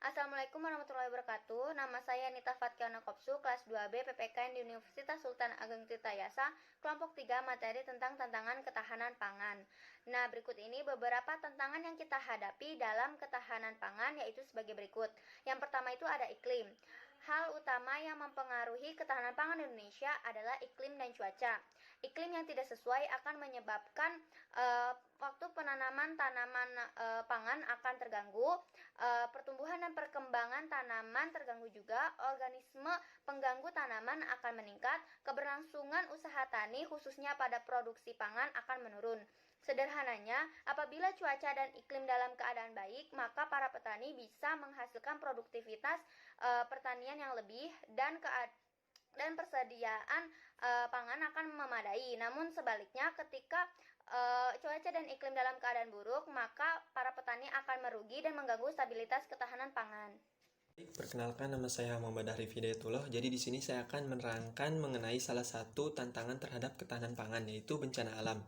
Assalamualaikum warahmatullahi wabarakatuh. Nama saya Nita Fatkiana Kopsu, kelas 2B PPKN di Universitas Sultan Ageng Tirtayasa, kelompok 3 materi tentang tantangan ketahanan pangan. Nah, berikut ini beberapa tantangan yang kita hadapi dalam ketahanan pangan, yaitu sebagai berikut. Yang pertama itu ada iklim. Hal utama yang mempengaruhi ketahanan pangan Indonesia adalah iklim dan cuaca. Iklim yang tidak sesuai akan menyebabkan waktu penanaman tanaman pangan akan terganggu, pertumbuhan dan perkembangan tanaman terganggu juga, organisme pengganggu tanaman akan meningkat, keberlangsungan usaha tani khususnya pada produksi pangan akan menurun. Sederhananya, apabila cuaca dan iklim dalam keadaan baik, maka para petani bisa menghasilkan produktivitas pertanian yang lebih dan persediaan pangan akan memadai. Namun sebaliknya, ketika cuaca dan iklim dalam keadaan buruk, maka para petani akan merugi dan mengganggu stabilitas ketahanan pangan. Perkenalkan, nama saya Muhammad Arif Hidayatullah. Jadi di sini saya akan menerangkan mengenai salah satu tantangan terhadap ketahanan pangan, yaitu bencana alam.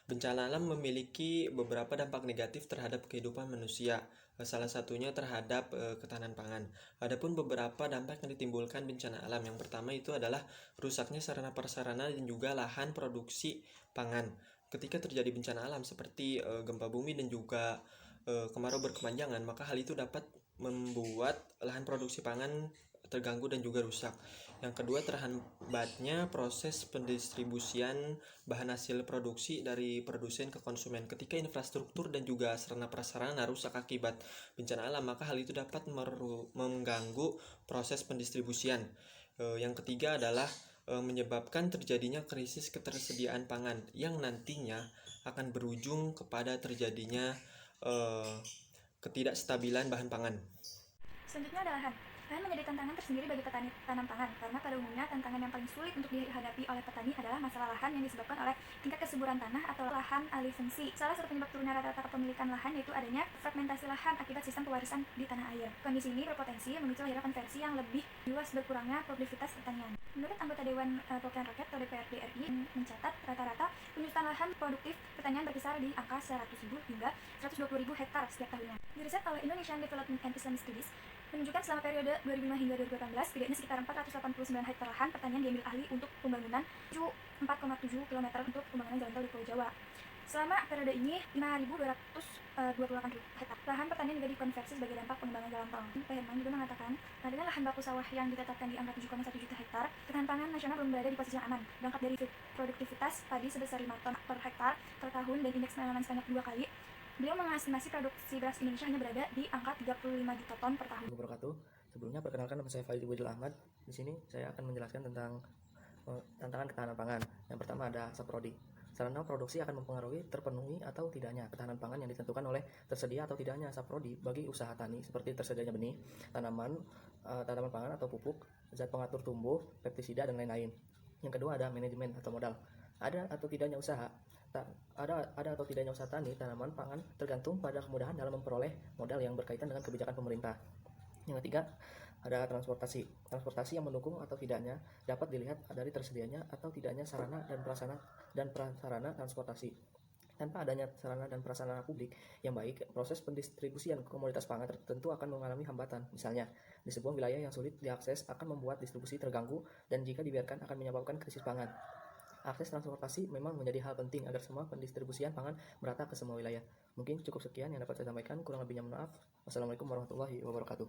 Bencana alam memiliki beberapa dampak negatif terhadap kehidupan manusia, salah satunya terhadap ketahanan pangan. Adapun beberapa dampak yang ditimbulkan bencana alam, yang pertama itu adalah rusaknya sarana prasarana dan juga lahan produksi pangan. Ketika terjadi bencana alam seperti gempa bumi dan juga kemarau berkepanjangan, maka hal itu dapat membuat lahan produksi pangan terganggu dan juga rusak. Yang kedua, terhambatnya proses pendistribusian bahan hasil produksi dari produsen ke konsumen. Ketika infrastruktur dan juga sarana prasarana rusak akibat bencana alam, maka hal itu dapat mengganggu proses pendistribusian. Yang ketiga adalah menyebabkan terjadinya krisis ketersediaan pangan yang nantinya akan berujung kepada terjadinya ketidakstabilan bahan pangan. Selanjutnya ada lahan. Lahan menjadi tantangan tersendiri bagi petani tanam pangan, karena pada umumnya tantangan yang paling sulit untuk dihadapi oleh petani adalah masalah lahan yang disebabkan oleh tingkat kesuburan tanah atau lahan alih fungsi. Salah satu penyebab turunnya rata-rata kepemilikan lahan yaitu adanya fragmentasi lahan akibat sistem pewarisan di tanah air. Kondisi ini berpotensi memicu lahirnya konversi yang lebih luas berkurangnya produktivitas pertanian. Menurut anggota Dewan Perwakilan Rakyat atau DPRD RI mencatat rata-rata penyusutan lahan produktif pertanian berkisar di angka 100.000 hingga 120.000 hektar setiap tahunnya. Di riset oleh Indonesian Development and Islamic Studies menunjukkan selama periode 2005 hingga 2018, setidaknya sekitar 489 hektar lahan pertanian diambil alih untuk pembangunan 4,7 km untuk pembangunan jalan tol di Pulau Jawa. Selama periode ini, 5.228 hektar lahan pertanian juga dikonversi sebagai dampak pengembangan jalan tol. Pak Herman juga mengatakan, dengan lahan baku sawah yang ditetapkan di angka 7,1 juta hektar, ketahanan pangan nasional belum berada di posisi yang aman. Berangkat dari produktivitas padi sebesar 5 ton per hektar per tahun dan indeks penanaman sebanyak 2 kali, beliau mengestimasi produksi beras Indonesia hanya berada di angka 35 juta ton per tahun. Sebelumnya, perkenalkan, nama saya Faizul Wadil Ahmad. Di sini saya akan menjelaskan tentang tantangan ketahanan pangan. Yang pertama ada saprodi. Sarana produksi akan mempengaruhi terpenuhi atau tidaknya ketahanan pangan yang ditentukan oleh tersedia atau tidaknya saprodi bagi usaha tani, seperti tersedianya benih, tanaman pangan atau pupuk, zat pengatur tumbuh, pestisida, dan lain-lain. Yang kedua ada manajemen atau modal. Ada atau tidaknya usaha tani tanaman pangan tergantung pada kemudahan dalam memperoleh modal yang berkaitan dengan kebijakan pemerintah. Yang ketiga ada transportasi yang mendukung atau tidaknya dapat dilihat dari tersedianya atau tidaknya sarana dan prasarana transportasi. Tanpa adanya sarana dan prasarana publik yang baik, proses pendistribusian komoditas pangan tertentu akan mengalami hambatan. Misalnya, di sebuah wilayah yang sulit diakses akan membuat distribusi terganggu, dan jika dibiarkan akan menyebabkan krisis pangan. Akses transportasi memang menjadi hal penting agar semua pendistribusian pangan merata ke semua wilayah. Mungkin cukup sekian yang dapat saya sampaikan, kurang lebihnya mohon maaf. Wassalamualaikum warahmatullahi wabarakatuh.